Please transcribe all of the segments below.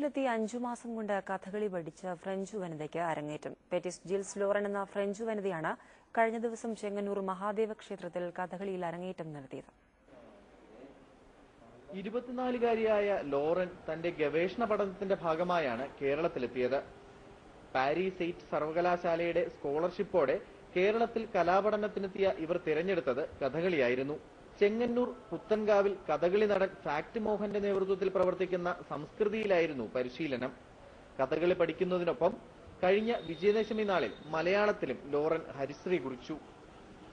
കേരളത്തിലെത്തി 5 മാസം കൊണ്ട് കഥകളി പഠിച്ച ഫ്രഞ്ച് വനിതയ്ക്ക് അരങ്ങേറ്റം. പെറ്റിസ് ജിൽസ് ലോറൻ എന്ന ഫ്രഞ്ച് വനിതയാണ് കഴിഞ്ഞ ദിവസം ചെങ്ങന്നൂർ മഹാദേവ ക്ഷേത്രത്തിൽ കഥകളിയിൽ അരങ്ങേറ്റം നടത്തിയത്. 24-കാരിയായ ലോറൻ തന്റെ ഗവേഷണ പഠനത്തിന്റെ ഭാഗമായാണ് കേരളത്തിലെത്തിയത്. പാരീസ് 8 സർവകലാശാലയുടെ സ്കോളർഷിപ്പോടെ കേരളത്തിൽ കലാപഠനത്തിനെത്തിയ ഇവർ തിരഞ്ഞെടുത്തത് കഥകളിയായിരുന്നു. ചെങ്ങന്നൂർ പുത്തൻകാവിൽ കഥകളി നടൻ ഫാക്ട് മോഹന്റെ നേതൃത്വത്തിൽ പ്രവർത്തിക്കുന്ന സംസ്കൃതിയിലായിരുന്നു പരിശീലനം. കഥകളി പഠിക്കുന്നതിനൊപ്പം കഴിഞ്ഞ വിജയദശമി നാളിൽ മലയാളത്തിലും ലോറൻ ഹരിശ്രീ കുറിച്ചു.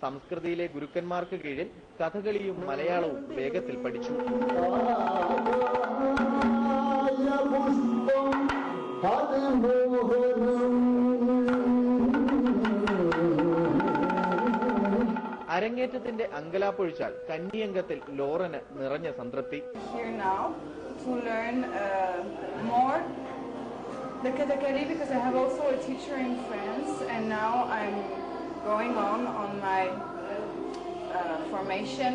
സംസ്കൃതിയിലെ ഗുരുക്കന്മാർക്ക് കീഴിൽ കഥകളിയും മലയാളവും വേഗത്തിൽ പഠിച്ചു. അരങ്ങേറ്റത്തിന്റെ അങ്കലാപ്പൊഴിച്ചാൽ കന്നിയംഗത്തിൽ ലോറന് നിറഞ്ഞ സംതൃപ്തി. The Kathakali because I have also a teacher in France and now I'm going on my formation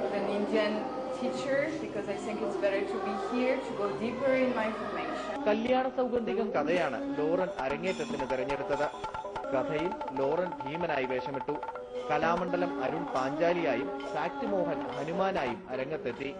with an Indian teacher because I think it's better to be here to go deeper in my formation. കല്യാണ സൗഗന്ധികം കഥയാണ് Lauren അരങ്ങേറ്റത്തിന് തെരഞ്ഞെടുത്തത്. കഥയിൽ Lauren ഭീമനായി വേഷമിട്ടു. Kalamandalam Arun പാഞ്ചാലിയായും fact Mohan ഹനുമാനായും അരങ്ങത്തെത്തി.